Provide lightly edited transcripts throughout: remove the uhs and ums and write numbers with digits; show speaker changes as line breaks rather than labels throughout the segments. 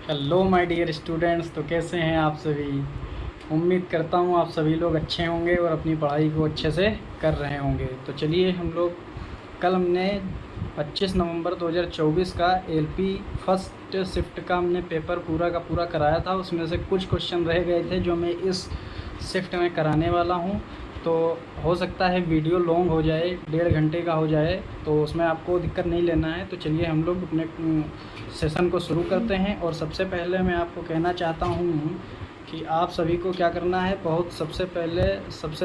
Hello my dear students. तो कैसे हैं आप सभी। उम्मीद करता हूँ आप सभी लोग अच्छे होंगे और अपनी पढ़ाई को अच्छे से कर रहे होंगे। तो चलिए हम लोग कल हमने 25 नवंबर 2024 का एलपी फर्स्ट शिफ्ट का हमने पेपर पूरा का पूरा कराया था। उसमें से कुछ क्वेश्चन रह गए थे जो मैं इस शिफ्ट में कराने वाला हूँ। तो हो सकता है वीडियो लॉन्ग हो जाए, 1.5 घंटे का हो जाए, तो उसमें आपको दिक्कत नहीं लेना है। तो चलिए हम लोग अपने सेशन को शुरू करते हैं। और सबसे पहले मैं आपको कहना चाहता हूँ कि आप सभी को क्या करना है। सबसे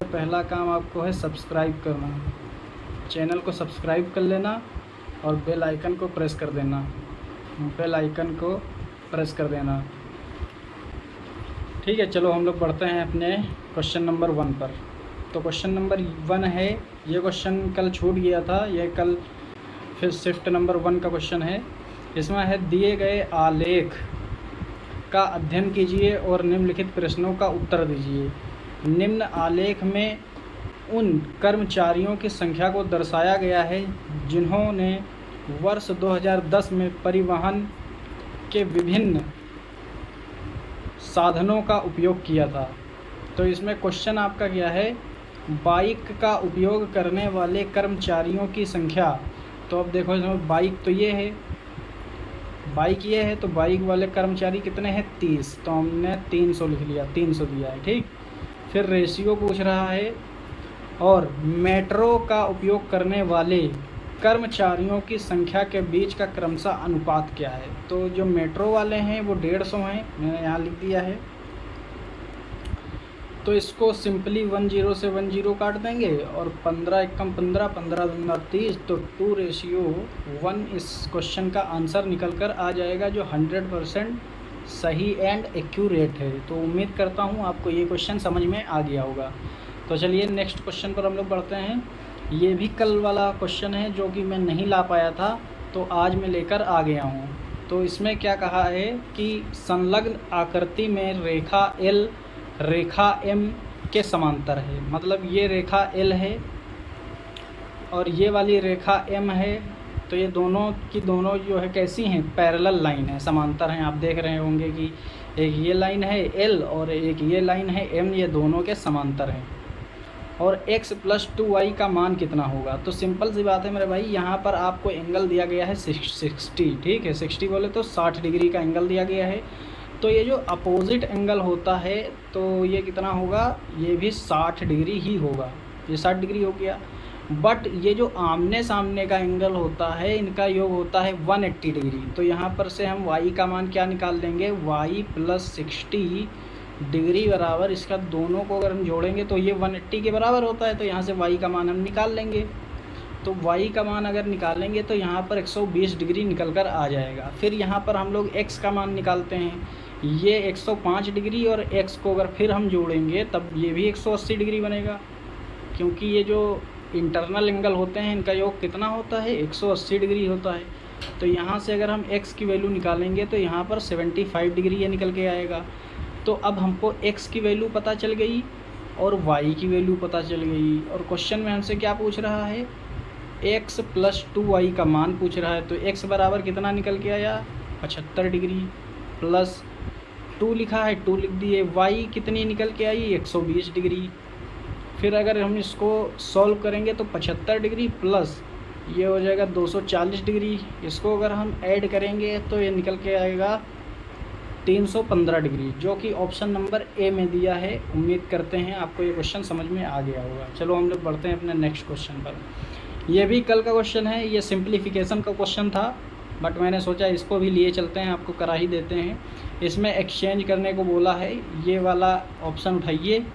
पहला काम आपको है सब्सक्राइब करना। चैनल को सब्सक्राइब कर लेना और बेल आइकन को प्रेस कर देना। ठीक है, चलो हम लोग बढ़ते हैं अपने क्वेश्चन नंबर 1 पर। तो क्वेश्चन नंबर 1 है, ये क्वेश्चन कल छूट गया था, ये कल फिर शिफ्ट नंबर 1 का क्वेश्चन है। इसमें है दिए गए आलेख का अध्ययन कीजिए और निम्नलिखित प्रश्नों का उत्तर दीजिए। निम्न आलेख में उन कर्मचारियों की संख्या को दर्शाया गया है जिन्होंने वर्ष 2010 में परिवहन के विभिन्न साधनों का उपयोग किया था। तो इसमें क्वेश्चन आपका क्या है, बाइक का उपयोग करने वाले कर्मचारियों की संख्या। तो अब देखो इसमें बाइक तो ये है, तो बाइक वाले कर्मचारी कितने हैं, 30। तो हमने 300 लिख लिया, 300 दिया है। ठीक, फिर रेशियो पूछ रहा है और मेट्रो का उपयोग करने वाले कर्मचारियों की संख्या के बीच का क्रमशः अनुपात क्या है। तो जो मेट्रो वाले हैं वो 150 हैं, मैंने यहाँ लिख दिया है। तो इसको सिंपली 10 से 10 काट देंगे और 15 एकम 15, 15 दूना 30, तो 2:1 इस क्वेश्चन का आंसर निकल कर आ जाएगा, जो 100% सही एंड एक्यूरेट है। तो उम्मीद करता हूँ आपको ये क्वेश्चन समझ में आ गया होगा। तो चलिए नेक्स्ट क्वेश्चन पर हम लोग बढ़ते हैं। ये भी कल वाला क्वेश्चन है जो कि मैं नहीं ला पाया था, तो आज मैं लेकर आ गया हूँ। तो इसमें क्या कहा है कि संलग्न आकृति में रेखा एल रेखा एम के समांतर है। मतलब ये रेखा एल है और ये वाली रेखा एम है। तो ये दोनों की दोनों जो है कैसी हैं, पैरेलल लाइन है, समांतर हैं। आप देख रहे होंगे कि एक ये लाइन है एल और एक ये लाइन है एम, ये दोनों के समांतर हैं। और x + 2y का मान कितना होगा। तो सिंपल सी बात है मेरे भाई, यहाँ पर आपको एंगल दिया गया है 60। ठीक है, 60 बोले तो 60 डिग्री का एंगल दिया गया है। तो ये जो अपोजिट एंगल होता है तो ये कितना होगा, ये भी 60 डिग्री ही होगा। ये 60 डिग्री हो गया। बट ये जो आमने सामने का एंगल होता है, इनका योग होता है 180 डिग्री। तो यहाँ पर से हम y का मान क्या निकाल लेंगे, y + 60 डिग्री बराबर, इसका दोनों को अगर हम जोड़ेंगे तो ये 180 के बराबर होता है। तो यहाँ से y का मान हम निकाल लेंगे। तो y का मान अगर निकालेंगे तो यहाँ पर 120 डिग्री निकल कर आ जाएगा। फिर यहाँ पर हम लोग x का मान निकालते हैं, ये 105 डिग्री, और x को अगर फिर हम जोड़ेंगे तब ये भी 180 डिग्री बनेगा, क्योंकि ये जो इंटरनल एंगल होते हैं इनका योग कितना होता है, 180 डिग्री होता है। तो यहाँ से अगर हम x की वैल्यू निकालेंगे तो यहाँ पर 75 डिग्री ये निकल के आएगा। तो अब हमको x की वैल्यू पता चल गई और y की वैल्यू पता चल गई। और क्वेश्चन में हमसे क्या पूछ रहा है, x + 2y का मान पूछ रहा है। तो x बराबर कितना निकल के आया, 75 डिग्री, प्लस 2 लिखा है, 2 लिख दिए। y कितनी निकल के आई, 120 डिग्री। फिर अगर हम इसको सॉल्व करेंगे तो 75 डिग्री प्लस ये हो जाएगा 240 डिग्री। इसको अगर हम ऐड करेंगे तो ये निकल के आएगा 315 डिग्री, जो कि ऑप्शन नंबर ए में दिया है। उम्मीद करते हैं आपको ये क्वेश्चन समझ में आ गया होगा। चलो हम लोग बढ़ते हैं अपने नेक्स्ट क्वेश्चन पर। ये भी कल का क्वेश्चन है, ये सिंप्लीफिकेशन का क्वेश्चन था, बट मैंने सोचा इसको भी लिए चलते हैं, आपको करा ही देते हैं। इसमें एक्सचेंज करने को बोला है, ये वाला ऑप्शन उठाइए,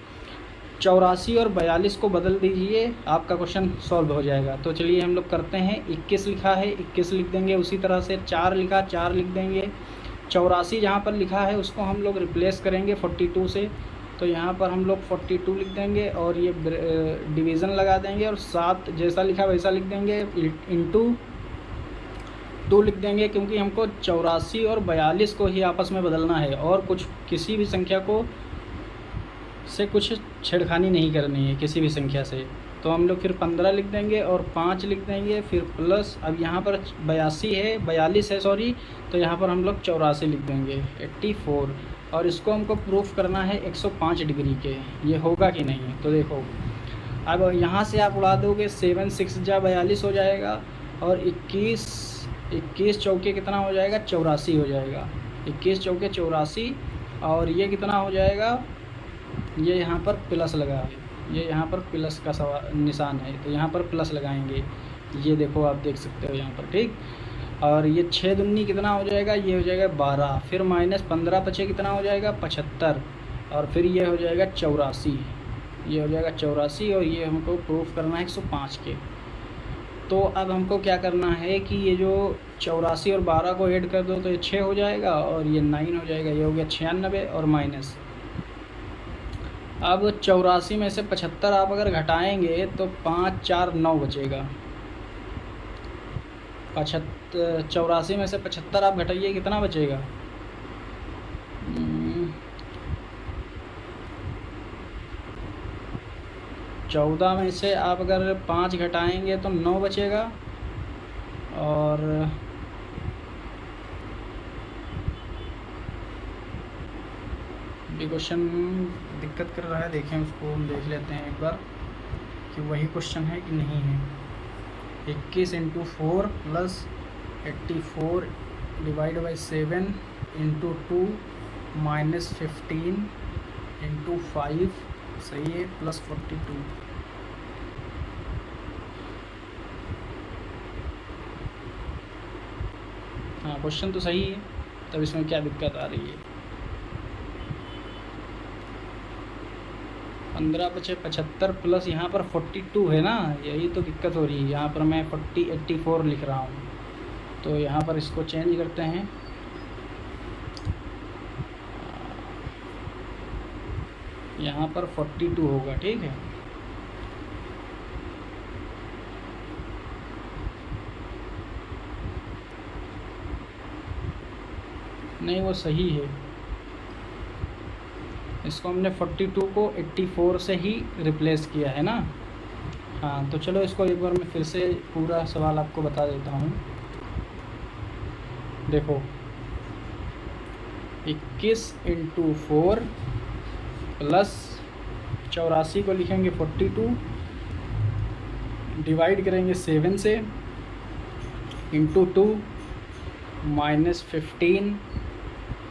84 और 42 को बदल दीजिए, आपका क्वेश्चन सॉल्व हो जाएगा। तो चलिए हम लोग करते हैं। 21 लिखा है, 21 लिख देंगे। उसी तरह से 4 लिखा, 4 लिख देंगे। 84 जहाँ पर लिखा है उसको हम लोग रिप्लेस करेंगे 42 से, तो यहाँ पर हम लोग 42 लिख देंगे और ये डिवीज़न लगा देंगे और 7 जैसा लिखा वैसा लिख देंगे, इंटू 2 लिख देंगे, क्योंकि हमको 84 और 42 को ही आपस में बदलना है और कुछ किसी भी संख्या को से कुछ छेड़खानी नहीं करनी है, किसी भी संख्या से। तो हम लोग फिर 15 लिख देंगे और 5 लिख देंगे, फिर प्लस, अब यहाँ पर 42 है सॉरी, तो यहाँ पर हम लोग 84 लिख देंगे, 84। और इसको हमको प्रूफ करना है 105 डिग्री के, ये होगा कि नहीं। तो देखो अब यहाँ से आप उड़ा दोगे, 7 6 जा 42 हो जाएगा, और 21 चौके कितना हो जाएगा, 84 हो जाएगा, 21 चौके 84। और ये कितना हो जाएगा, ये यहाँ पर प्लस लगा है, ये यहाँ पर प्लस का निशान है, तो यहाँ पर प्लस लगाएंगे, ये देखो आप देख सकते हो यहाँ पर, ठीक। और ये 6 दूनी कितना हो जाएगा, ये हो जाएगा 12, फिर माइनस 15 पचे कितना हो जाएगा 75, और फिर ये हो जाएगा 84, ये हो जाएगा 84, और ये हमको प्रूफ करना है 105 के। तो अब हमको क्या करना है कि ये जो 84 और 12 को ऐड कर दो तो ये 6 हो जाएगा, और ये 9 हो जाएगा, ये हो गया 96, और माइनस। अब 84 में से 75 आप अगर घटाएंगे तो 5 4 9 बचेगा। 84 में से 75 आप घटाइए, कितना बचेगा, 14 में से आप अगर 5 घटाएंगे तो 9 बचेगा। और ये क्वेश्चन दिक्कत कर रहा है, देखें उसको हम देख लेते हैं एक बार कि वही क्वेश्चन है कि नहीं है। 21 × 4 प्लस 84 डिवाइड बाई 7 × 2 माइनस 15 × 5, सही है, प्लस 42। हाँ क्वेश्चन तो सही है, तब इसमें क्या दिक्कत आ रही है। 15 बचे 75 प्लस यहाँ पर 42 है ना, यही तो दिक्कत हो रही है। यहाँ पर मैं 84 लिख रहा हूँ, तो यहाँ पर इसको चेंज करते हैं। यहाँ पर 42 होगा, ठीक है। नहीं वो सही है, इसको हमने 42 को 84 से ही रिप्लेस किया है ना। हाँ तो चलो इसको एक बार मैं फिर से पूरा सवाल आपको बता देता हूँ। देखो 21 × 4 प्लस 84 को लिखेंगे 42, डिवाइड करेंगे 7 से, इंटू 2 माइनस 15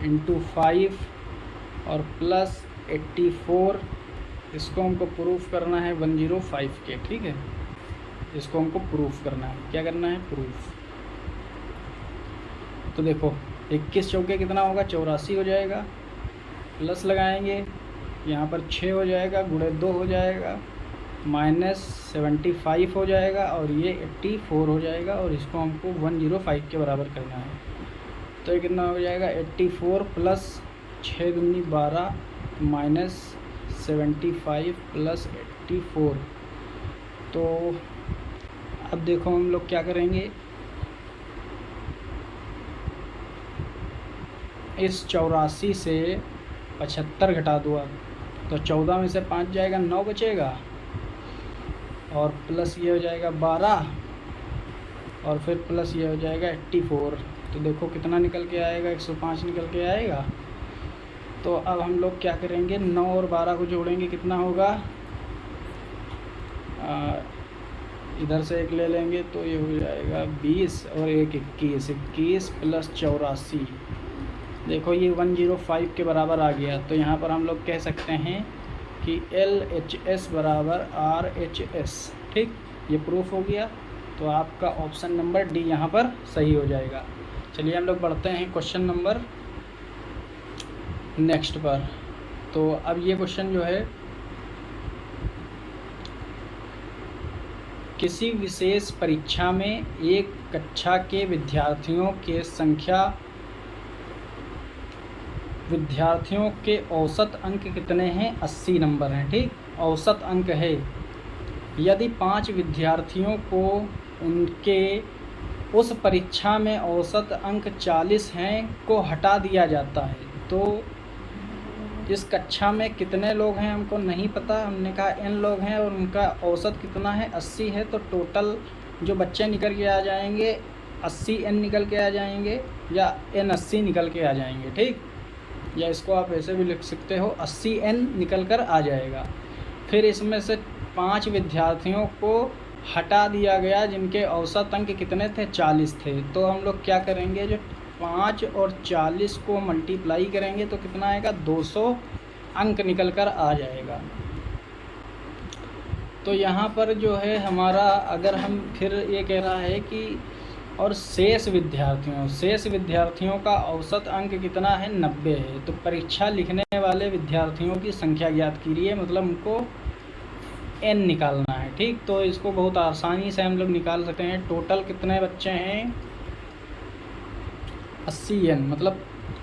× 5 और प्लस 84। इसको हमको प्रूफ करना है 105 के, ठीक है। इसको हमको प्रूफ करना है, क्या करना है, प्रूफ। तो देखो 21 चौके कितना होगा, 84 हो जाएगा, प्लस लगाएंगे, यहाँ पर 6 हो जाएगा, गुणे 2 हो जाएगा, माइनस 75 हो जाएगा, और ये 84 हो जाएगा, और इसको हमको 105 के बराबर करना है। तो ये कितना हो जाएगा, 84 प्लस 6 दूनी 12 माइनस 75 प्लस 84। तो अब देखो हम लोग क्या करेंगे, इस 84 से 75 घटा दो आप, तो 14 में से 5 जाएगा, 9 बचेगा, और प्लस ये हो जाएगा 12, और फिर प्लस ये हो जाएगा 84। तो देखो कितना निकल के आएगा, 105 निकल के आएगा। तो अब हम लोग क्या करेंगे, 9 और 12 को जोड़ेंगे, कितना होगा, इधर से एक ले लेंगे तो ये हो जाएगा 20, और एक 21 प्लस 84। देखो ये 105 के बराबर आ गया। तो यहाँ पर हम लोग कह सकते हैं कि LHS बराबर RHS, ठीक, ये प्रूफ हो गया। तो आपका ऑप्शन नंबर डी यहाँ पर सही हो जाएगा। चलिए हम लोग बढ़ते हैं क्वेश्चन नंबर नेक्स्ट पर। तो अब ये क्वेश्चन जो है, किसी विशेष परीक्षा में एक कक्षा के विद्यार्थियों के औसत अंक कितने हैं, 80 नंबर हैं, ठीक, औसत अंक है। यदि 5 विद्यार्थियों को उनके उस परीक्षा में औसत अंक 40 हैं को हटा दिया जाता है, तो इस कक्षा में कितने लोग हैं हमको नहीं पता, हमने कहा n लोग हैं और उनका औसत कितना है 80 है, तो टोटल जो बच्चे निकल के आ जाएंगे 80n निकल के आ जाएंगे या n 80 निकल के आ जाएंगे, ठीक। या इसको आप ऐसे भी लिख सकते हो 80n निकल कर आ जाएगा। फिर इसमें से 5 विद्यार्थियों को हटा दिया गया जिनके औसत अंक कितने थे 40 थे। तो हम लोग क्या करेंगे, जो 5 और 40 को मल्टीप्लाई करेंगे तो कितना आएगा 200 अंक निकल कर आ जाएगा। तो यहाँ पर जो है हमारा, अगर हम फिर ये कह रहा है कि और शेष विद्यार्थियों का औसत अंक कितना है 90 है। तो परीक्षा लिखने वाले विद्यार्थियों की संख्या ज्ञात कीजिए, मतलब हमको n निकालना है, ठीक। तो इसको बहुत आसानी से हम लोग निकाल सकते हैं। टोटल कितने बच्चे हैं 80n, मतलब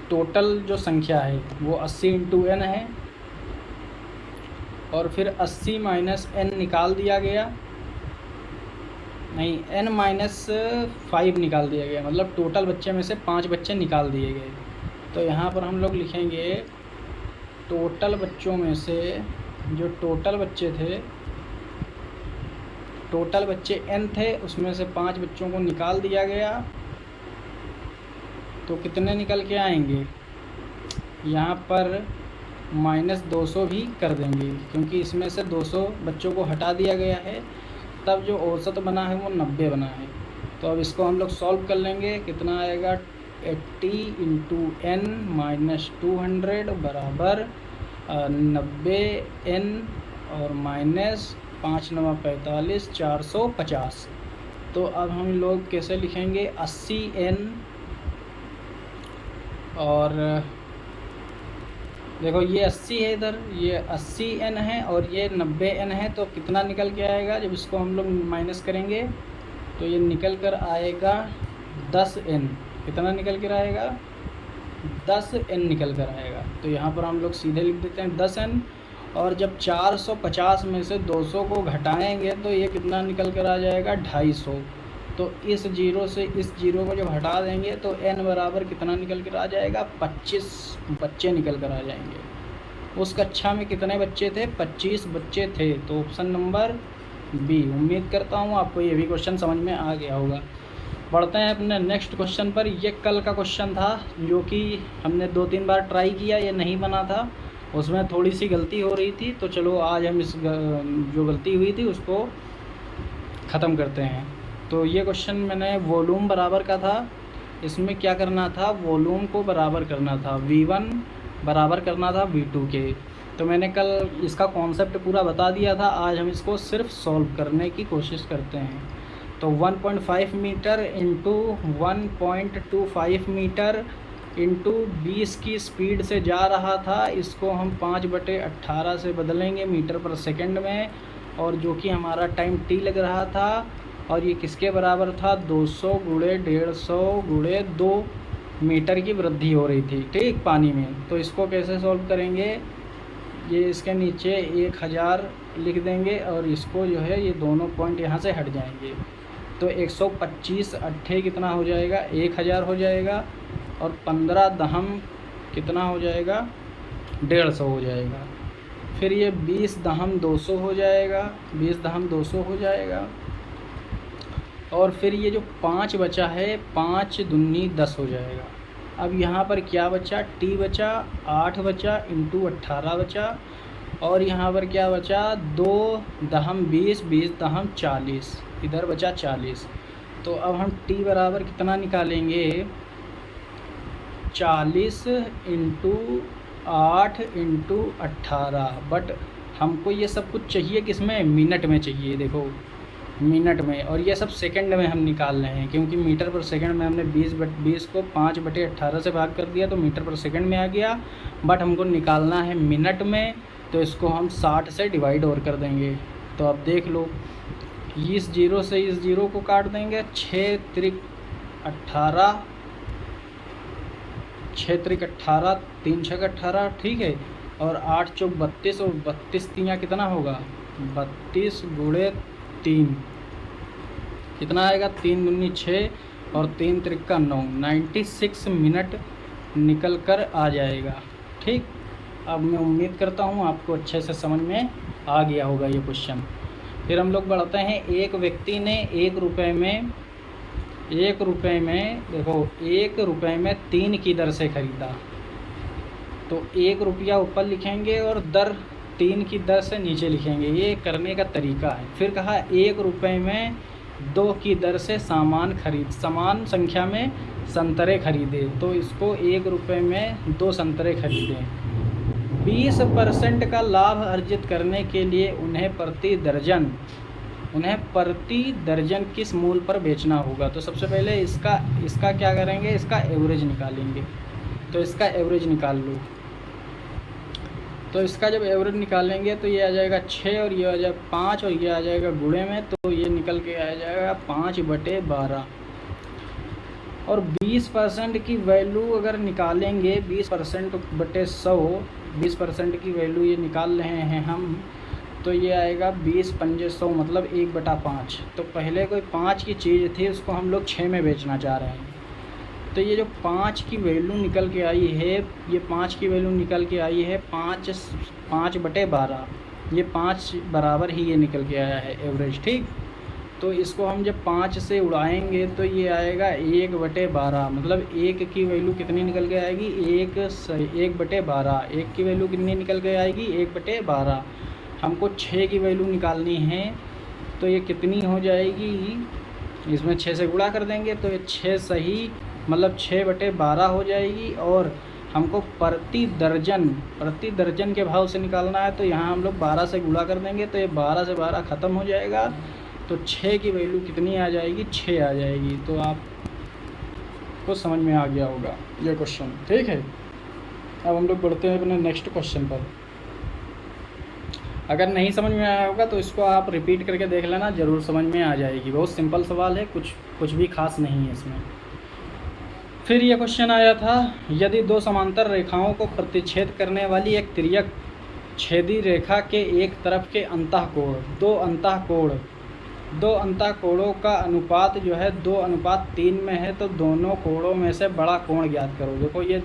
टोटल जो संख्या है वो 80 × n है। और फिर 80 - n निकाल दिया गया, नहीं n - 5 निकाल दिया गया, मतलब टोटल बच्चे में से 5 बच्चे निकाल दिए गए। तो यहाँ पर हम लोग लिखेंगे टोटल बच्चों में से जो टोटल बच्चे थे, टोटल बच्चे n थे, उसमें से 5 बच्चों को निकाल दिया गया तो कितने निकल के आएंगे, यहाँ पर -200 भी कर देंगे क्योंकि इसमें से 200 बच्चों को हटा दिया गया है, तब जो औसत बना है वो 90 बना है। तो अब इसको हम लोग सॉल्व कर लेंगे, कितना आएगा 80 × n - 200 बराबर 90n और -5 × 9 = 45, 450। तो अब हम लोग कैसे लिखेंगे 80n, और देखो ये 80 है इधर, ये 80n है और ये 90n है, तो कितना निकल के आएगा जब इसको हम लोग माइनस करेंगे तो ये निकल कर आएगा 10n। कितना निकल कर आएगा 10n निकल कर आएगा। तो यहाँ पर हम लोग सीधे लिख देते हैं 10n। और जब 450 में से 200 को घटाएंगे तो ये कितना निकल कर आ जाएगा 250। तो इस जीरो से इस जीरो को जब हटा देंगे तो n बराबर कितना निकल कर आ जाएगा 25 बच्चे निकल कर आ जाएंगे। उस कक्षा में कितने बच्चे थे 25 बच्चे थे। तो ऑप्शन नंबर बी। उम्मीद करता हूँ आपको ये भी क्वेश्चन समझ में आ गया होगा। बढ़ते हैं अपने नेक्स्ट क्वेश्चन पर। ये कल का क्वेश्चन था जो कि हमने 2-3 बार ट्राई किया, ये नहीं बना था, उसमें थोड़ी सी गलती हो रही थी। तो चलो आज हम इस जो गलती हुई थी उसको ख़त्म करते हैं। तो ये क्वेश्चन मैंने वॉल्यूम बराबर का था। इसमें क्या करना था, वॉल्यूम को बराबर करना था, V1 बराबर करना था V2 के। तो मैंने कल इसका कॉन्सेप्ट पूरा बता दिया था। आज हम इसको सिर्फ सॉल्व करने की कोशिश करते हैं। तो 1.5 मीटर इंटू 1.25 मीटर इंटू 20 की स्पीड से जा रहा था, इसको हम 5/18 से बदलेंगे मीटर पर सेकंड में, और जो कि हमारा टाइम t लग रहा था। और ये किसके बराबर था 200 × 150 × 2 मीटर की वृद्धि हो रही थी, ठीक, पानी में। तो इसको कैसे सॉल्व करेंगे, ये इसके नीचे 1000 लिख देंगे और इसको जो है ये दोनों पॉइंट यहाँ से हट जाएंगे। तो 125 अट्ठे कितना हो जाएगा 1000 हो जाएगा, और 15 दहम कितना हो जाएगा 150 हो जाएगा। फिर ये 20 दहम 200 हो जाएगा, 20 दहम 200 हो जाएगा। और फिर ये जो 5 बचा है 5 दूनी 10 हो जाएगा। अब यहाँ पर क्या बचा, t बचा, 8 बचा इंटू 18 बचा, और यहाँ पर क्या बचा 2 दहम 20, 20 दहम 40, इधर बचा 40। तो अब हम t बराबर कितना निकालेंगे 40 × 8 × 18। बट हमको ये सब कुछ चाहिए किसमें, मिनट में चाहिए। देखो मिनट में, और ये सब सेकंड में हम निकाल रहे हैं क्योंकि मीटर पर सेकंड में हमने 20 को 5/18 से भाग कर दिया तो मीटर पर सेकंड में आ गया। बट हमको निकालना है मिनट में, तो इसको हम 60 से डिवाइड और कर देंगे। तो अब देख लो, इस जीरो से इस जीरो को काट देंगे, 6 त्रिक 18, 6 त्रिक 18, 3 छक 18, ठीक है। और 8 चौक 32, और 32 तियाँ कितना होगा 32 × 3 कितना आएगा 3 दूनी 6 और 3 त्रिका 9, 96 मिनट निकल कर आ जाएगा, ठीक। अब मैं उम्मीद करता हूँ आपको अच्छे से समझ में आ गया होगा ये क्वेश्चन। फिर हम लोग बढ़ते हैं। एक व्यक्ति ने 1 रुपये में देखो 1 रुपये में 3 की दर से ख़रीदा, तो 1 रुपया ऊपर लिखेंगे और दर 3 की दर से नीचे लिखेंगे, ये करने का तरीका है। फिर कहा 1 रुपये में 2 की दर से समान संख्या में संतरे खरीदे, तो इसको 1 रुपये में 2 संतरे खरीदे। 20% का लाभ अर्जित करने के लिए उन्हें प्रति दर्जन किस मूल्य पर बेचना होगा। तो सबसे पहले इसका क्या करेंगे, इसका एवरेज निकालेंगे। तो इसका एवरेज निकाल लो। तो इसका जब एवरेज निकालेंगे तो ये आ जाएगा 6 और ये आ जाएगा 5 और ये आ जाएगा गुणे में, तो ये निकल के आ जाएगा 5/12। और 20% की वैल्यू अगर निकालेंगे, 20%/100, 20% की वैल्यू ये निकाल रहे हैं हम, तो ये आएगा 20×5 मतलब 1/5। तो पहले कोई 5 की चीज़ थी, उसको हम लोग 6 में बेचना चाह रहे हैं। तो ये जो 5 की वैल्यू निकल के आई है, ये 5 की वैल्यू निकल के आई है 5/12, ये 5 बराबर ही ये निकल के आया है एवरेज, ठीक। तो इसको हम जब 5 से उड़ाएंगे तो ये आएगा 1/12, मतलब 1 की वैल्यू कितनी निकल के आएगी, 1/12। 1 की वैल्यू कितनी निकल के आएगी, 1/12। हमको 6 की वैल्यू निकालनी है, तो ये कितनी हो जाएगी, इसमें 6 से गुणा कर देंगे तो ये 6 सही मतलब 6/12 हो जाएगी। और हमको प्रति दर्जन के भाव से निकालना है, तो यहाँ हम लोग 12 से गुणा कर देंगे, तो ये 12 से 12 ख़त्म हो जाएगा, तो 6 की वैल्यू कितनी आ जाएगी, 6 आ जाएगी। तो आपको समझ में आ गया होगा ये क्वेश्चन, ठीक है। अब हम लोग बढ़ते हैं अपने नेक्स्ट क्वेश्चन पर। अगर नहीं समझ में आया होगा तो इसको आप रिपीट करके देख लेना, ज़रूर समझ में आ जाएगी। बहुत सिंपल सवाल है, कुछ भी खास नहीं है इसमें। फिर ये क्वेश्चन आया था, यदि 2 समांतर रेखाओं को प्रतिच्छेद करने वाली एक तिर्यक छेदी रेखा के एक तरफ के दो अंतःकोणों का अनुपात जो है 2:3 में है, तो दोनों कोणों में से बड़ा कोण ज्ञात करो। देखो ये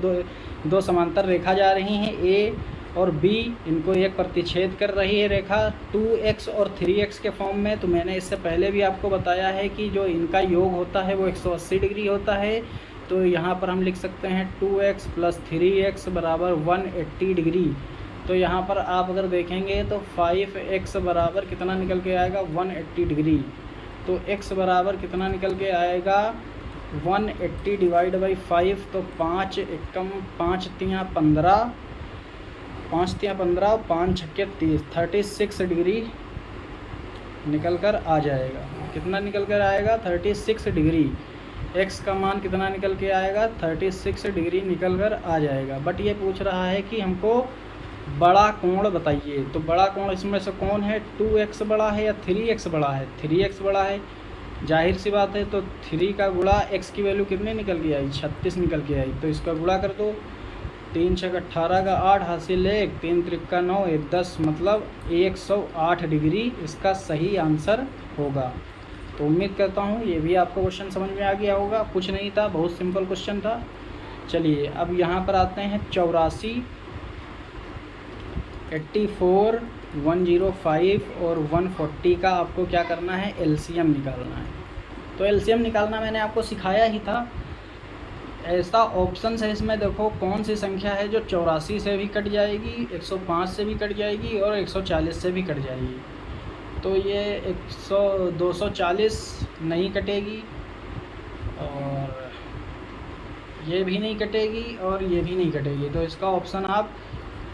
दो समांतर रेखा जा रही हैं, ए और बी, इनको एक प्रतिच्छेद कर रही है रेखा 2x और 3x के फॉर्म में। तो मैंने इससे पहले भी आपको बताया है कि जो इनका योग होता है वो 180 डिग्री होता है। तो यहाँ पर हम लिख सकते हैं 2x + 3x = 180 डिग्री। तो यहाँ पर आप अगर देखेंगे तो 5x बराबर कितना निकल के आएगा, 180 डिग्री। तो x बराबर कितना निकल के आएगा, 180 / 5, तो 5 एकम 5 तियाँ 15, 5 तियाँ 15, 5 छक्के 30, 36 डिग्री निकल कर आ जाएगा। कितना निकल कर आएगा, 36 डिग्री। x का मान कितना निकल के आएगा, 36 डिग्री निकल कर आ जाएगा। बट ये पूछ रहा है कि हमको बड़ा कोण बताइए। तो बड़ा कोण इसमें से कौन है, 2x बड़ा है या 3x बड़ा है, 3x बड़ा है, जाहिर सी बात है। तो 3 का गुणा x की वैल्यू कितनी निकल के आई, 36 निकल के आई। तो इसका गुणा कर दो, 3 × 18 का 8 हासिल 1, 3 × 9 1 10, मतलब 108 डिग्री इसका सही आंसर होगा। तो उम्मीद करता हूँ ये भी आपको क्वेश्चन समझ में आ गया होगा। कुछ नहीं था, बहुत सिंपल क्वेश्चन था। चलिए अब यहाँ पर आते हैं 84, 84, 105 और 140 का आपको क्या करना है, एलसीएम निकालना है। तो एलसीएम निकालना मैंने आपको सिखाया ही था। ऐसा ऑप्शन है इसमें, देखो कौन सी संख्या है जो 84 से भी कट जाएगी, 105 से भी कट जाएगी और 140 से भी कट जाएगी। तो ये 240 नहीं कटेगी और ये भी नहीं कटेगी और ये भी नहीं कटेगी। तो इसका ऑप्शन आप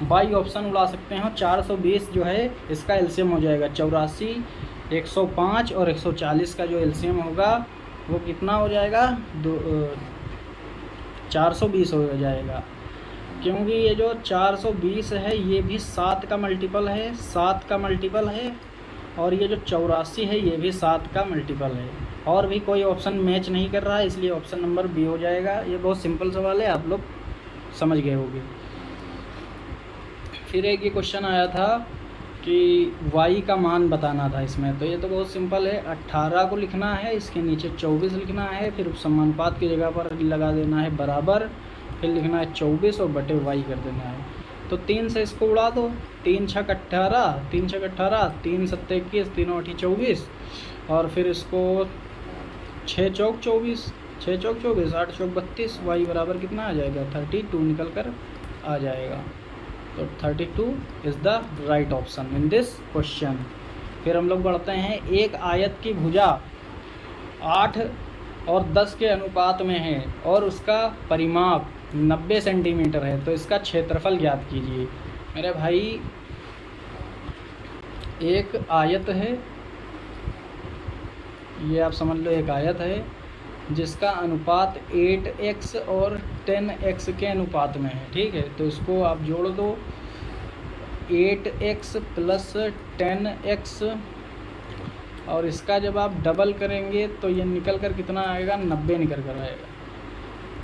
बाई ऑप्शन उड़ा सकते हो। 420 जो है इसका एलसीएम हो जाएगा। 84, 105 और 140 का जो एलसीएम होगा वो कितना हो जाएगा, 420 हो जाएगा। क्योंकि ये जो 420 है ये भी 7 का मल्टीपल है, 7 का मल्टीपल है, और ये जो 84 है ये भी 7 का मल्टीपल है। और भी कोई ऑप्शन मैच नहीं कर रहा है, इसलिए ऑप्शन नंबर बी हो जाएगा। ये बहुत सिंपल सवाल है, आप लोग समझ गए होंगे। फिर एक ये क्वेश्चन आया था कि y का मान बताना था इसमें। तो ये तो बहुत सिंपल है, 18 को लिखना है, इसके नीचे 24 लिखना है, फिर समानुपात की जगह पर लगा देना है बराबर, फिर लिखना है 24 और बटे y कर देना है। तो 3 से इसको उड़ा दो, 3 छक 18, 3 छक 18, 3 सत्ते 21, 3 आठी 24, और फिर इसको 6 चौक 24, 6 चौक 24, 8 चौक 32, वाई बराबर कितना आ जाएगा 32 निकल कर आ जाएगा। तो 32 is the right option in this question. फिर हम लोग बढ़ते हैं, एक आयत की भुजा 8 और 10 के अनुपात में है और उसका परिमाप 90 सेंटीमीटर है, तो इसका क्षेत्रफल ज्ञात कीजिए। मेरे भाई एक आयत है, ये आप समझ लो एक आयत है जिसका अनुपात 8x और 10x के अनुपात में है, ठीक है। तो इसको आप जोड़ दो, 8x प्लस 10x, और इसका जब आप डबल करेंगे तो ये निकल कर कितना आएगा 90 निकल कर आएगा।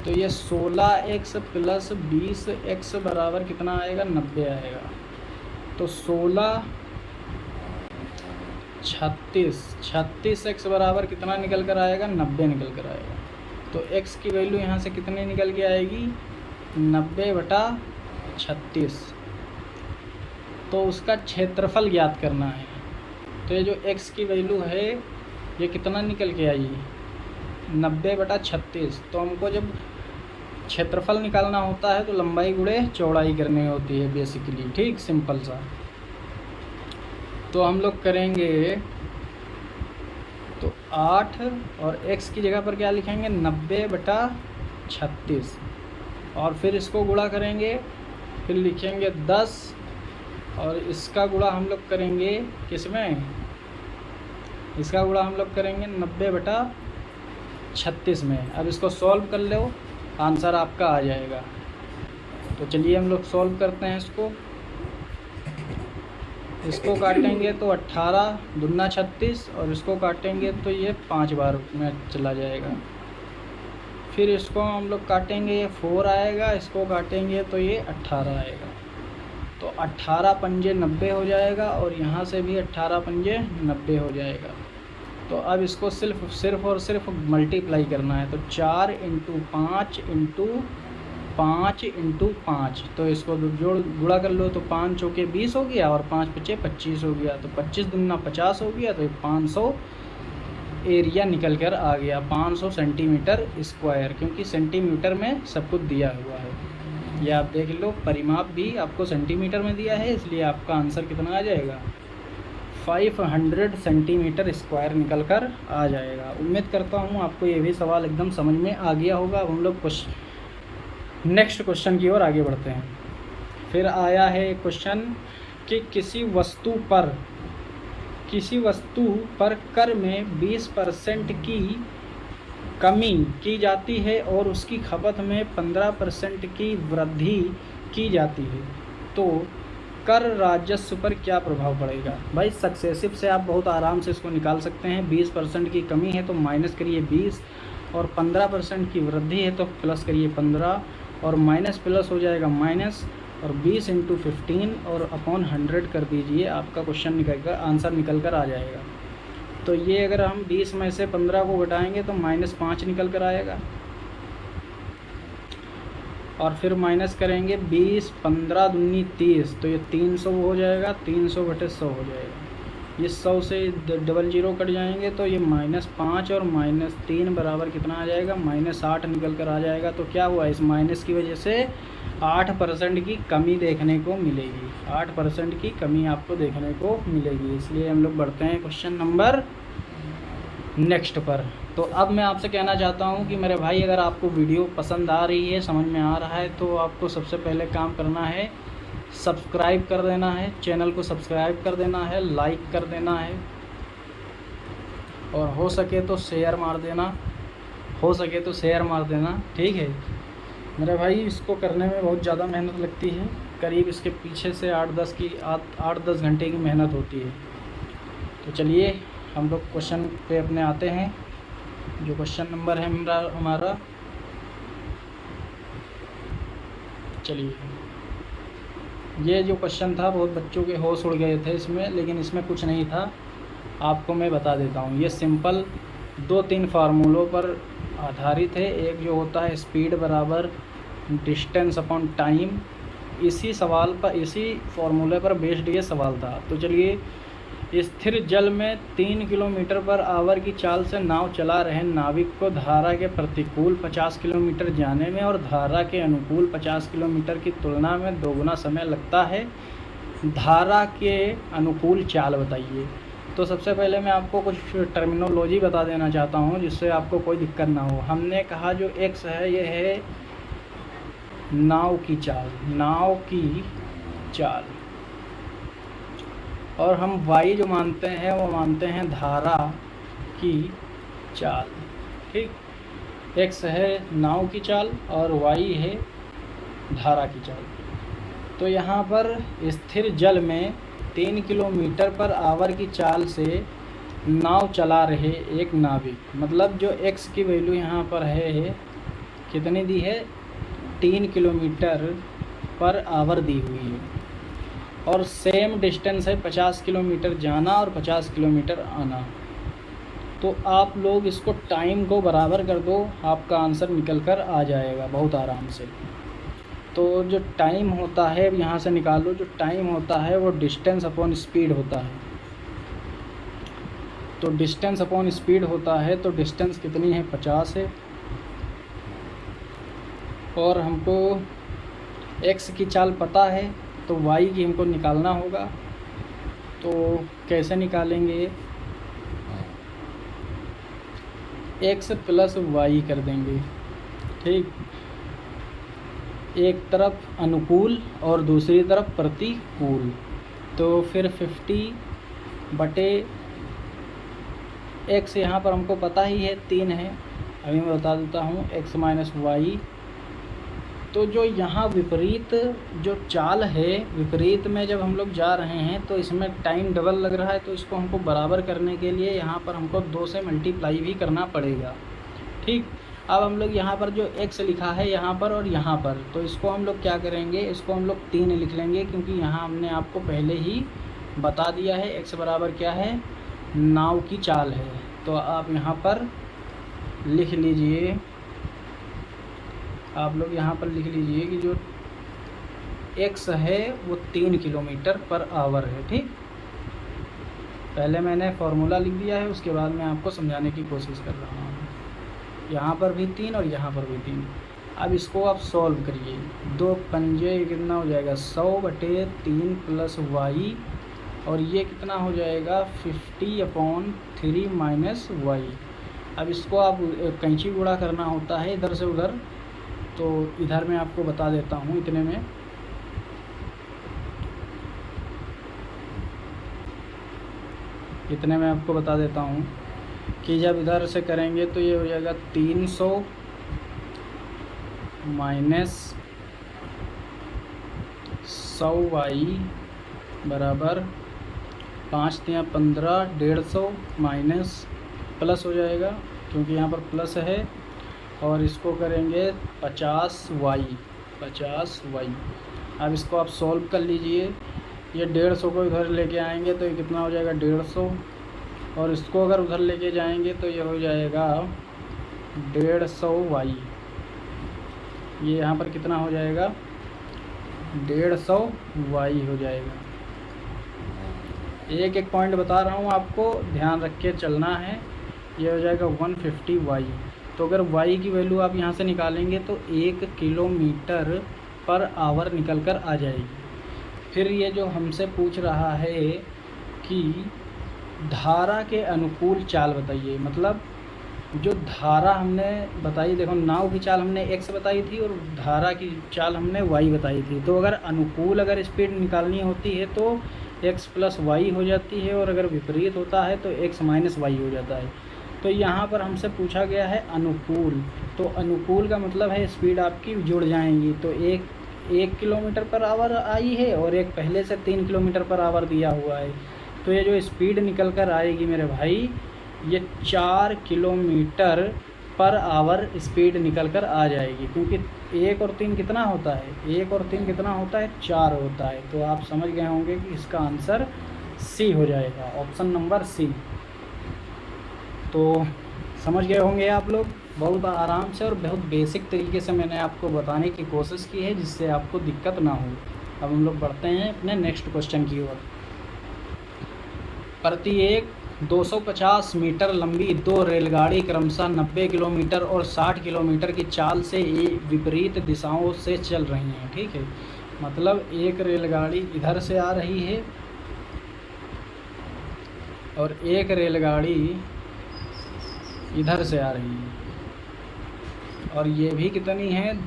तो ये 16x प्लस 20x बराबर कितना आएगा 90 आएगा। तो 16 36x बराबर कितना निकल कर आएगा 90 निकल कर आएगा। तो x की वैल्यू यहाँ से कितनी निकल के आएगी 90/36। तो उसका क्षेत्रफल ज्ञात करना है। तो ये जो x की वैल्यू है ये कितना निकल के आई 90/36। तो हमको जब क्षेत्रफल निकालना होता है तो लंबाई गुणे चौड़ाई करनी होती है बेसिकली, ठीक, सिंपल सा। तो हम लोग करेंगे, तो 8 और x की जगह पर क्या लिखेंगे 90/36, और फिर इसको गुणा करेंगे, फिर लिखेंगे 10, और इसका गुणा हम लोग करेंगे किस में, इसका गुणा हम लोग करेंगे 90/36 में। अब इसको सॉल्व कर लो, आंसर आपका आ जाएगा। तो चलिए हम लोग सॉल्व करते हैं इसको काटेंगे तो 18 दूना 36, और इसको काटेंगे तो ये 5 बार में चला जाएगा। फिर इसको हम लोग काटेंगे, ये 4 आएगा, इसको काटेंगे तो ये 18 आएगा। तो 18 पंजे 90 हो जाएगा, और यहाँ से भी 18 पंजे 90 हो जाएगा। तो अब इसको सिर्फ और सिर्फ मल्टीप्लाई करना है। तो 4 × 5 × 5 × 5, तो इसको जोड़ गुणा कर लो, तो 5 चौके 20 हो गया, और 5 पचे 25 हो गया। तो 25 दूना 50 हो गया, तो 500 एरिया निकल कर आ गया, 500 सेंटीमीटर स्क्वायर, क्योंकि सेंटीमीटर में सब कुछ दिया हुआ है। ये आप देख लो, परिमाप भी आपको सेंटीमीटर में दिया है, इसलिए आपका आंसर कितना आ जाएगा 500 सेंटीमीटर स्क्वायर निकल कर आ जाएगा। उम्मीद करता हूँ आपको ये भी सवाल एकदम समझ में आ गया होगा। अब हम लोग नेक्स्ट क्वेश्चन की ओर आगे बढ़ते हैं। फिर आया है क्वेश्चन कि किसी वस्तु पर कर में 20% की कमी की जाती है और उसकी खपत में 15% की वृद्धि की जाती है, तो कर राजस्व पर क्या प्रभाव पड़ेगा। भाई सक्सेसिव से आप बहुत आराम से इसको निकाल सकते हैं। 20% की कमी है तो माइनस करिए 20, और 15% की वृद्धि है तो प्लस करिए 15, और माइनस प्लस हो जाएगा माइनस, और 20 × 15 और अपॉन 100 कर दीजिए, आपका क्वेश्चन निकल कर आंसर निकल कर आ जाएगा। तो ये अगर हम 20 में से 15 को घटाएंगे तो -5 निकल कर आएगा, और फिर माइनस करेंगे 20, 15 दूनी 30, तो ये 300 हो जाएगा, 300/100 हो जाएगा। ये 100 से डबल जीरो कट जाएंगे, तो ये -5 और -3 बराबर कितना आ जाएगा -8 निकल कर आ जाएगा। तो क्या हुआ, इस माइनस की वजह से 8% की कमी देखने को मिलेगी, 8% की कमी आपको देखने को मिलेगी। इसलिए हम लोग बढ़ते हैं क्वेश्चन नंबर नेक्स्ट पर। तो अब मैं आपसे कहना चाहता हूं कि मेरे भाई, अगर आपको वीडियो पसंद आ रही है, समझ में आ रहा है, तो आपको सबसे पहले काम करना है सब्सक्राइब कर देना है, चैनल को सब्सक्राइब कर देना है, लाइक कर देना है, और हो सके तो शेयर मार देना, ठीक है मेरे भाई। इसको करने में बहुत ज़्यादा मेहनत लगती है, करीब इसके पीछे से 8-10 घंटे की मेहनत होती है। तो चलिए हम लोग क्वेश्चन पे अपने आते हैं। जो क्वेश्चन नंबर है हमारा, चलिए, ये जो क्वेश्चन था बहुत बच्चों के होश उड़ गए थे इसमें, लेकिन इसमें कुछ नहीं था, आपको मैं बता देता हूँ। ये सिंपल 2-3 फार्मूलों पर आधारित है। एक जो होता है स्पीड बराबर डिस्टेंस अपॉन टाइम, इसी सवाल पर, इसी फॉर्मूले पर बेस्ड ये सवाल था। तो चलिए, स्थिर जल में 3 किलोमीटर पर आवर की चाल से नाव चला रहे नाविक को धारा के प्रतिकूल 50 किलोमीटर जाने में और धारा के अनुकूल 50 किलोमीटर की तुलना में दोगुना समय लगता है। धारा के अनुकूल चाल बताइए। तो सबसे पहले मैं आपको कुछ टर्मिनोलॉजी बता देना चाहता हूँ जिससे आपको कोई दिक्कत ना हो। हमने कहा जो x है ये है नाव की चाल, नाव की चाल, और हम y जो मानते हैं वो मानते हैं धारा की चाल। ठीक, x है नाव की चाल और y है धारा की चाल। तो यहाँ पर स्थिर जल में 3 किलोमीटर पर आवर की चाल से नाव चला रहे एक नाविक, मतलब जो x की वैल्यू यहाँ पर है कितनी दी है, 3 किलोमीटर पर आवर दी हुई है, और सेम डिस्टेंस है 50 किलोमीटर जाना और 50 किलोमीटर आना। तो आप लोग इसको टाइम को बराबर कर दो, आपका आंसर निकल कर आ जाएगा बहुत आराम से। तो जो टाइम होता है यहाँ से निकाल लो, जो टाइम होता है वो डिस्टेंस अपॉन स्पीड होता है। तो डिस्टेंस अपॉन स्पीड होता है, तो डिस्टेंस कितनी है, 50 है, और हमको x की चाल पता है तो y की हमको निकालना होगा। तो कैसे निकालेंगे, x प्लस y कर देंगे। ठीक, एक तरफ अनुकूल और दूसरी तरफ प्रतिकूल, तो फिर 50 बटे x यहाँ पर हमको पता ही है 3 है, अभी मैं बता देता हूँ, x माइनस वाई। तो जो यहाँ विपरीत जो चाल है, विपरीत में जब हम लोग जा रहे हैं तो इसमें टाइम डबल लग रहा है, तो इसको हमको बराबर करने के लिए यहाँ पर हमको 2 से मल्टीप्लाई भी करना पड़ेगा। ठीक, अब हम लोग यहाँ पर जो x लिखा है यहाँ पर और यहाँ पर, तो इसको हम लोग क्या करेंगे, इसको हम लोग 3 लिख लेंगे, क्योंकि यहाँ हमने आपको पहले ही बता दिया है x बराबर क्या है, नाव की चाल है। तो आप यहाँ पर लिख लीजिए, आप लोग यहाँ पर लिख लीजिए कि जो x है वो 3 किलोमीटर पर आवर है। ठीक, पहले मैंने फार्मूला लिख दिया है, उसके बाद मैं आपको समझाने की कोशिश कर रहा हूँ। यहाँ पर भी 3 और यहाँ पर भी 3। अब इसको आप सॉल्व करिए, 2 पंजे कितना हो जाएगा, 100 बटे 3 प्लस y, और ये कितना हो जाएगा, 50/3 माइनस y। अब इसको आप कैंची गुणा करना होता है इधर से उधर, तो इधर मैं आपको बता देता हूँ। इतने में आपको बता देता हूँ कि जब इधर से करेंगे तो ये हो जाएगा 300 माइनस 100y बराबर 5 तियाँ 15, 150 माइनस प्लस हो जाएगा क्योंकि यहाँ पर प्लस है, और इसको करेंगे 50y। अब इसको आप सॉल्व कर लीजिए, ये 150 को इधर लेके आएंगे तो ये कितना हो जाएगा, 150, और इसको अगर उधर लेके जाएंगे तो ये हो जाएगा 150y। ये यहाँ पर कितना हो जाएगा, 150y हो जाएगा। एक एक पॉइंट बता रहा हूँ आपको, ध्यान रख के चलना है। ये हो जाएगा 150y। तो अगर y की वैल्यू आप यहाँ से निकालेंगे तो 1 किलोमीटर पर आवर निकल कर आ जाएगी। फिर ये जो हमसे पूछ रहा है कि धारा के अनुकूल चाल बताइए, मतलब जो धारा हमने बताई, देखो नाव की चाल हमने x बताई थी और धारा की चाल हमने y बताई थी। तो अगर अनुकूल अगर स्पीड निकालनी होती है तो x प्लस वाई हो जाती है, और अगर विपरीत होता है तो x माइनस वाई हो जाता है। तो यहाँ पर हमसे पूछा गया है अनुकूल, तो अनुकूल का मतलब है स्पीड आपकी जुड़ जाएंगी। तो एक किलोमीटर पर आवर आई है और एक पहले से 3 किलोमीटर पर आवर दिया हुआ है, तो ये जो स्पीड निकल कर आएगी मेरे भाई, ये 4 किलोमीटर पर आवर स्पीड निकल कर आ जाएगी, क्योंकि 1 और 3 कितना होता है, 1 और 3 कितना होता है, 4 होता है। तो आप समझ गए होंगे कि इसका आंसर सी हो जाएगा, ऑप्शन नंबर सी। तो समझ गए होंगे आप लोग। बहुत आराम से और बहुत बेसिक तरीके से मैंने आपको बताने की कोशिश की है, जिससे आपको दिक्कत ना हो। अब हम लोग बढ़ते हैं अपने नेक्स्ट क्वेश्चन की ओर। प्रत्येक 250 मीटर लंबी दो रेलगाड़ी क्रमशः 90 किलोमीटर और 60 किलोमीटर की चाल से विपरीत दिशाओं से चल रही हैं। ठीक है, मतलब एक रेलगाड़ी इधर से आ रही है और एक रेलगाड़ी इधर से आ रही है, और ये भी कितनी है,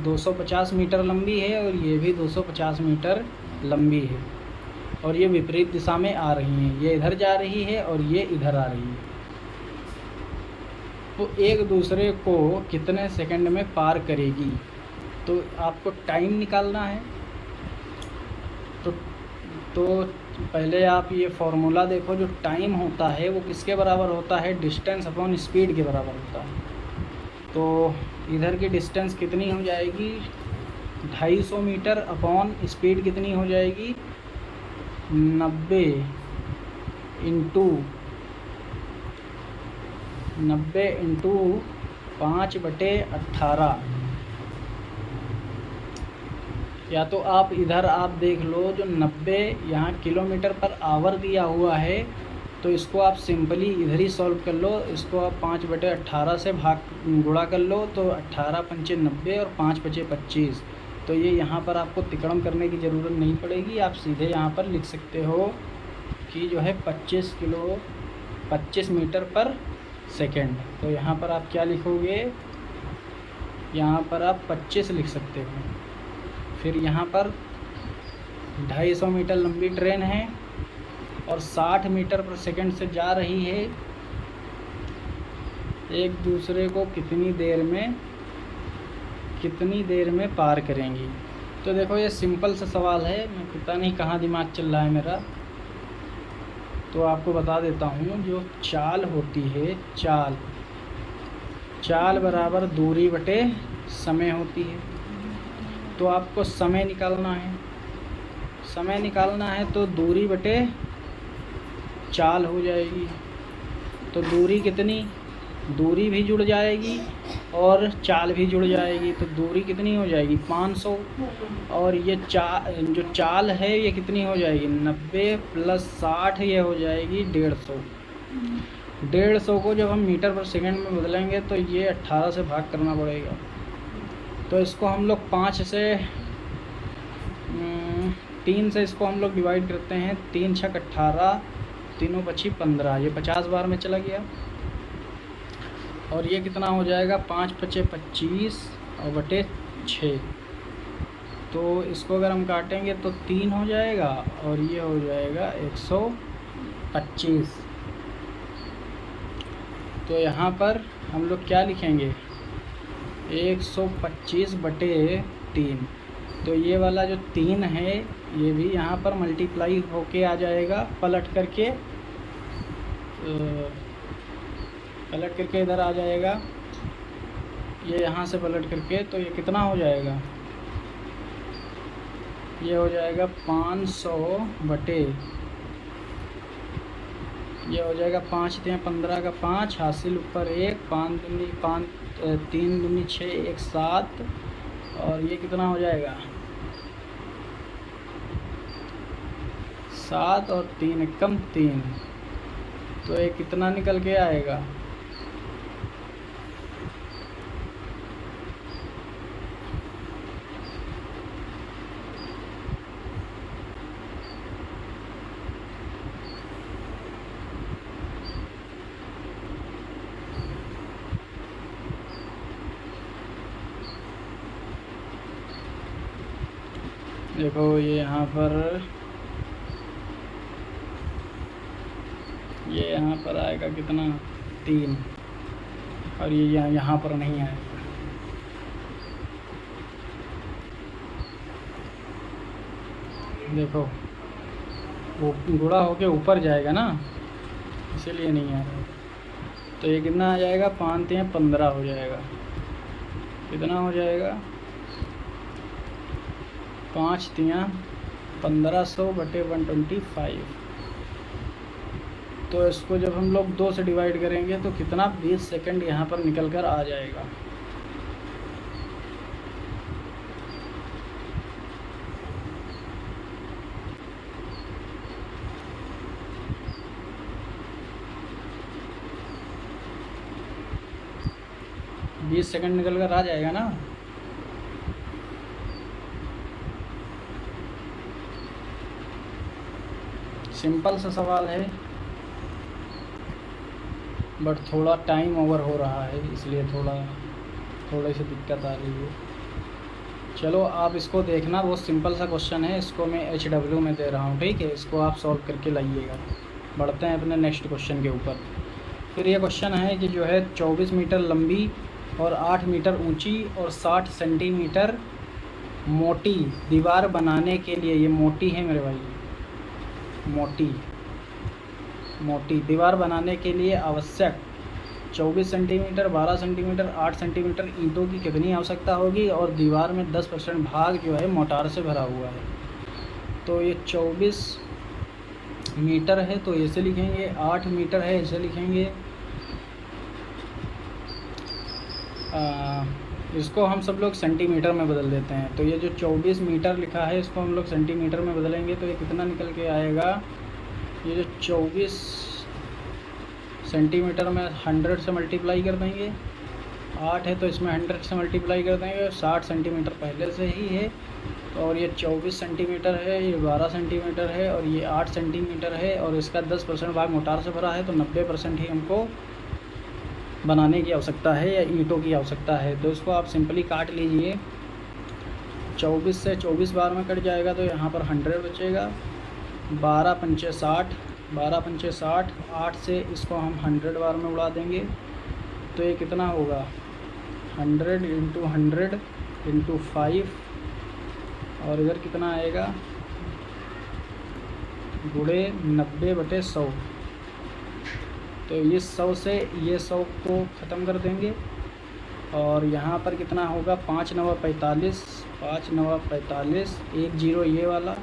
250 मीटर लंबी है, और ये भी 250 मीटर लंबी है, और ये विपरीत दिशा में आ रही हैं। ये इधर जा रही है और ये इधर आ रही है। तो एक दूसरे को कितने सेकंड में पार करेगी? तो आपको टाइम निकालना है। तो पहले आप ये फॉर्मूला देखो, जो टाइम होता है वो किसके बराबर होता है? डिस्टेंस अपॉन स्पीड के बराबर होता है। तो इधर की डिस्टेंस कितनी हो जाएगी? 250 मीटर अपॉन स्पीड कितनी हो जाएगी? 90 इंटू 5/18। या तो आप इधर आप देख लो, जो 90 यहाँ किलोमीटर पर आवर दिया हुआ है, तो इसको आप सिंपली इधर ही सॉल्व कर लो। इसको आप 5/18 से गुणा कर लो, तो 18 पंचे 90 और 5 बचे 25। तो ये यहाँ पर आपको तिकड़म करने की ज़रूरत नहीं पड़ेगी। आप सीधे यहाँ पर लिख सकते हो कि जो है 25 मीटर पर सेकेंड। तो यहाँ पर आप क्या लिखोगे? यहाँ पर आप 25 लिख सकते हो। फिर यहाँ पर 250 मीटर लंबी ट्रेन है और 60 मीटर पर सेकेंड से जा रही है। एक दूसरे को कितनी देर में पार करेंगी? तो देखो, ये सिंपल सा सवाल है, मैं पता नहीं कहाँ दिमाग चल रहा है मेरा। तो आपको बता देता हूँ, जो चाल होती है, चाल बराबर दूरी बटे समय होती है। तो आपको समय निकालना है, तो दूरी बटे चाल हो जाएगी। तो दूरी कितनी? दूरी भी जुड़ जाएगी और चाल भी जुड़ जाएगी। तो दूरी कितनी हो जाएगी? 500। और ये जो चाल है ये कितनी हो जाएगी? 90 + 60, ये हो जाएगी 150। 150 को जब हम मीटर पर सेकंड में बदलेंगे तो ये 18 से भाग करना पड़ेगा। तो इसको हम लोग 3 से इसको हम लोग डिवाइड करते हैं। 3 × 6 = 18, 3 × 5 = 15, ये 50 बार में चला गया। और ये कितना हो जाएगा? 5 × 5 = 25 और बटे 6। तो इसको अगर हम काटेंगे तो 3 हो जाएगा और ये हो जाएगा 125। तो यहाँ पर हम लोग क्या लिखेंगे? 125/3। तो ये वाला जो 3 है, ये भी यहाँ पर मल्टीप्लाई होके आ जाएगा, पलट करके इधर आ जाएगा। ये यहाँ से पलट करके, तो ये कितना हो जाएगा? ये हो जाएगा 500 ये हो जाएगा 5 × 15 का 5, हासिल ऊपर 1, 5 दूनी 5, 3 दूनी 6, 1 7। और ये कितना हो जाएगा? 7 और 3 = 3। तो ये कितना निकल के आएगा? देखो, ये यहाँ पर आएगा कितना? 3। और ये यहाँ पर नहीं आएगा। देखो, वो गुणा होके ऊपर जाएगा ना, इसीलिए नहीं आ रहा है। तो ये कितना आ जाएगा? 5 × 15 हो जाएगा। कितना हो जाएगा? 5 × 1500/125। तो इसको जब हम लोग 2 से डिवाइड करेंगे तो कितना 20 सेकंड यहाँ पर निकल कर आ जाएगा। बीस सेकंड निकल कर आ जाएगा ना। सिंपल सा सवाल है, बट थोड़ा टाइम ओवर हो रहा है इसलिए थोड़ी सी दिक्कत आ रही है। चलो आप इसको देखना, बहुत सिंपल सा क्वेश्चन है, इसको मैं HW में दे रहा हूँ, ठीक है। इसको आप सॉल्व करके लाइएगा। बढ़ते हैं अपने नेक्स्ट क्वेश्चन के ऊपर। फिर ये क्वेश्चन है कि जो है 24 मीटर लंबी और 8 मीटर ऊंची और 60 सेंटीमीटर मोटी दीवार बनाने के लिए, ये मोटी है मेरे भाई, मोटी दीवार बनाने के लिए आवश्यक 24 सेंटीमीटर, 12 सेंटीमीटर, 8 सेंटीमीटर ईंटों की कितनी आवश्यकता होगी, और दीवार में 10% भाग जो है मोटार से भरा हुआ है। तो ये 24 मीटर है तो ऐसे लिखेंगे, 8 मीटर है ऐसे लिखेंगे। इसको हम सब लोग सेंटीमीटर में बदल देते हैं। तो ये जो 24 मीटर लिखा है इसको हम लोग सेंटीमीटर में बदलेंगे तो ये कितना निकल के आएगा, ये जो 24 सेंटीमीटर में 100 से मल्टीप्लाई कर देंगे, 8 है तो इसमें 100 से मल्टीप्लाई कर देंगे, 60 सेंटीमीटर पहले से ही है, और ये 24 सेंटीमीटर है, ये 12 सेंटीमीटर है, और ये 8 सेंटीमीटर है, और इसका 10% भाग मोटार से भरा है, तो 90% ही हमको बनाने की आवश्यकता है या ईंटों की आवश्यकता है। तो इसको आप सिंपली काट लीजिए, 24 से 24 बार में कट जाएगा तो यहाँ पर 100 बचेगा, 12 पंचे 60, 12 पंचे 60, 8 से इसको हम 100 बार में उड़ा देंगे तो ये कितना होगा, 100 इंटू 100 इंटू 5, और इधर कितना आएगा, गुणे 90/100। तो ये 100 से ये 100 को ख़त्म कर देंगे, और यहाँ पर कितना होगा, 5 9 45, 5 9 45, 1 0 ये वाला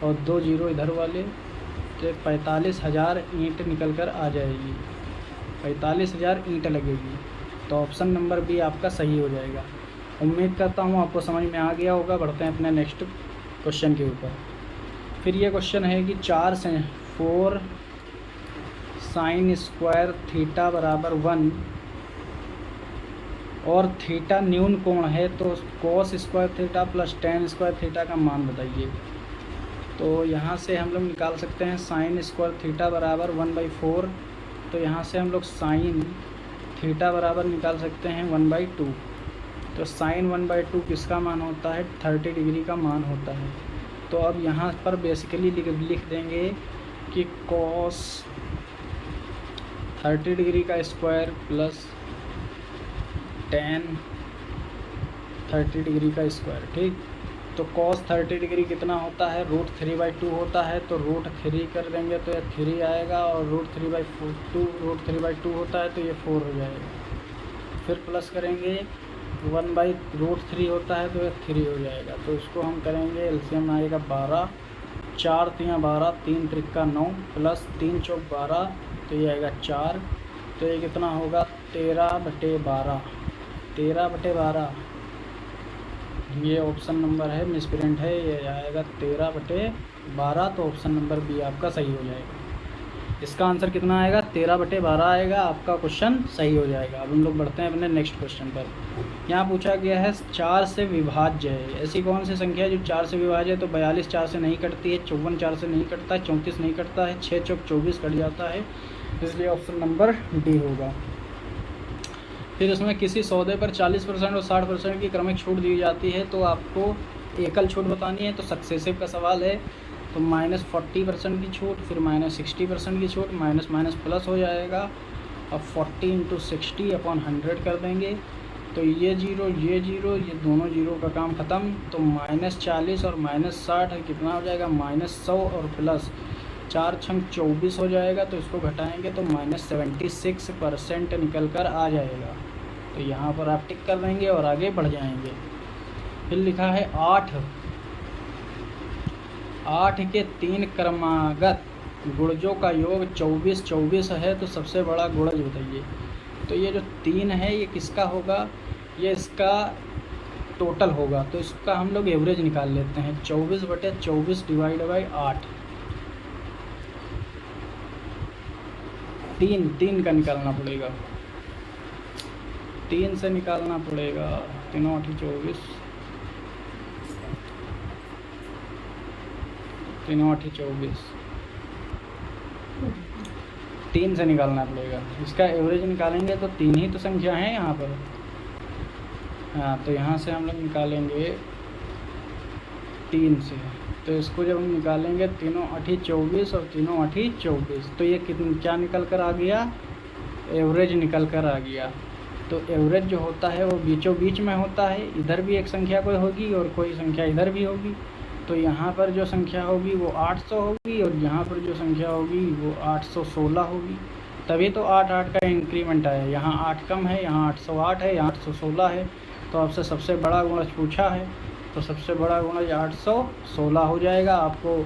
और 2 0 इधर वाले, तो 45,000 ईंट निकल कर आ जाएगी, 45,000 ईंट लगेगी। तो ऑप्शन नंबर बी आपका सही हो जाएगा। उम्मीद करता हूँ आपको समझ में आ गया होगा। बढ़ते हैं अपने नेक्स्ट क्वेश्चन के ऊपर। फिर ये क्वेश्चन है कि 4 से 4 साइन स्क्वायर थीटा बराबर 1 और थीटा न्यून कोण है, तो cos square theta plus ten square theta का मान बताइए। तो यहाँ से हम लोग निकाल सकते हैं साइन स्क्वायर थीटा बराबर 1/4, तो यहाँ से हम लोग साइन थीटा बराबर निकाल सकते हैं 1/2। तो साइन 1/2 किसका मान होता है, 30 डिग्री का मान होता है। तो अब यहाँ पर बेसिकली लिख देंगे कि कॉस 30 डिग्री का स्क्वायर प्लस टेन 30 डिग्री का स्क्वायर, ठीक। तो cos 30 डिग्री कितना होता है, √3/2 होता है, तो √3 कर देंगे तो ये 3 आएगा, और √3/2 होता है तो ये 4 हो जाएगा। फिर प्लस करेंगे 1/√3 होता है तो ये 3 हो जाएगा। तो इसको हम करेंगे, एलसीएम आएगा 12, 4 3 12, 3 त्रिका 9 प्लस 3 चौक 12, तो ये आएगा 4। तो ये कितना होगा, 13/12, 13/12। ये ऑप्शन नंबर है, मिसप्रिंट है, ये आएगा 13/12। तो ऑप्शन नंबर बी आपका सही हो जाएगा। इसका आंसर कितना आएगा, 13/12 आएगा। आपका क्वेश्चन सही हो जाएगा। अब हम लोग बढ़ते हैं अपने नेक्स्ट क्वेश्चन पर। यहाँ पूछा गया है 4 से विभाज्य है, ऐसी कौन सी संख्या है जो 4 से विभाज्य है। तो 42 4 से नहीं कटती है, 54 4 से नहीं कटता है, 34 नहीं कटता है, 6 चौक 24 कट जाता है, इसलिए ऑप्शन नंबर डी होगा। फिर इसमें किसी सौदे पर 40% और 60% की क्रमिक छूट दी जाती है, तो आपको एकल छूट बतानी है। तो सक्सेसिव का सवाल है, तो -40% की छूट, फिर -60% की छूट, माइनस प्लस हो जाएगा। अब 40 × 60/100 कर देंगे, तो ये जीरो ये दोनों जीरो का काम ख़त्म। तो -40 और -60 कितना हो जाएगा, -100 और प्लस 4 छंग 24 हो जाएगा। तो इसको घटाएंगे तो -76% निकल कर आ जाएगा। तो यहाँ पर आप टिक कर देंगे और आगे बढ़ जाएंगे। फिर लिखा है 8 के 3 क्रमागत गुणजों का योग 24 है, तो सबसे बड़ा गुणज बताइए। तो ये जो 3 है ये किसका होगा, ये इसका टोटल होगा, तो इसका हम लोग एवरेज निकाल लेते हैं। 24/24 डिवाइड बाई 8, 3 का निकालना पड़ेगा, 3 से निकालना पड़ेगा। 3 8 24, 3 8 24, 3 से निकालना पड़ेगा। इसका एवरेज निकालेंगे तो 3 ही तो संख्या है यहाँ पर। हाँ, तो यहाँ से हम लोग निकालेंगे 3 से, तो इसको जब हम निकालेंगे 3 8 24 और 3 8 24, तो ये क्या निकल कर आ गया, एवरेज निकल कर आ गया। तो एवरेज जो होता है वो बीचों बीच में होता है, इधर भी एक संख्या कोई होगी और कोई संख्या इधर भी होगी। तो यहाँ पर जो संख्या होगी वो 800 होगी और यहाँ पर जो संख्या होगी वो 816 होगी। तभी तो 8 8 का इंक्रीमेंट आया, यहाँ 8 कम है, यहाँ 808 है, यहाँ 816 है। तो आपसे सबसे बड़ा गुणज पूछा है, तो सबसे बड़ा गुणज 816 हो जाएगा। आपको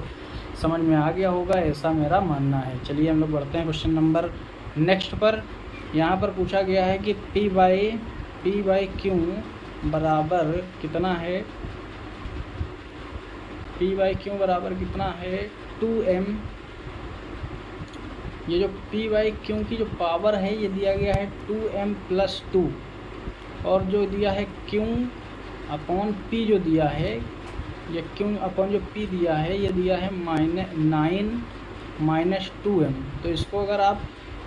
समझ में आ गया होगा, ऐसा मेरा मानना है। चलिए हम लोग बढ़ते हैं क्वेश्चन नंबर नेक्स्ट पर। यहाँ पर पूछा गया है कि P बाई Q बराबर कितना है, P बाई Q बराबर कितना है 2m। ये जो P बाई Q की जो पावर है ये दिया गया है 2m + 2, और जो दिया है Q अपॉन P जो दिया है, ये Q अपॉन जो P दिया है ये दिया है -9 - 2m। तो इसको अगर आप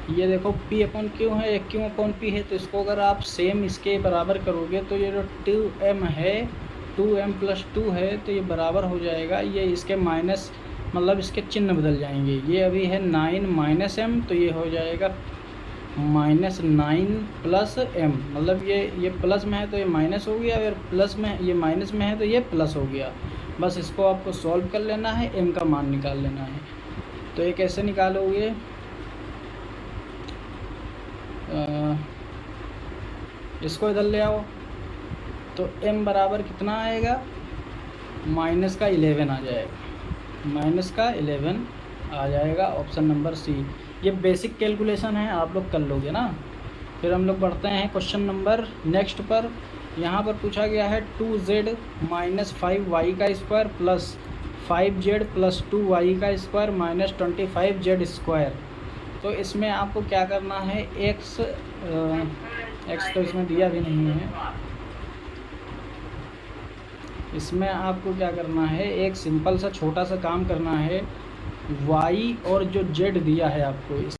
ये देखो P अपॉन Q है, ये Q अपॉन P है, तो इसको अगर आप सेम इसके बराबर करोगे तो ये जो 2m है, 2m + 2 है, तो ये बराबर हो जाएगा, ये इसके माइनस मतलब इसके चिन्ह बदल जाएंगे। ये अभी है 9 - m, तो ये हो जाएगा -9 + m। मतलब ये प्लस में है तो ये माइनस हो गया, और प्लस में ये माइनस में है तो ये प्लस हो गया। बस इसको आपको सॉल्व कर लेना है, m का मान निकाल लेना है। तो ये कैसे निकालोगे, इसको इधर ले आओ, तो m बराबर कितना आएगा, -11 आ जाएगा, -11 आ जाएगा। Option number C. ये बेसिक कैलकुलेशन है, आप लोग कर लोगे ना। फिर हम लोग बढ़ते हैं क्वेश्चन नंबर नेक्स्ट पर। यहाँ पर पूछा गया है 2z - 5y² + 5z + 2y² - 25z²। तो इसमें आपको क्या करना है, x तो इसमें दिया भी नहीं है, इसमें आपको क्या करना है, एक सिंपल सा छोटा सा काम करना है। y और जो z दिया है आपको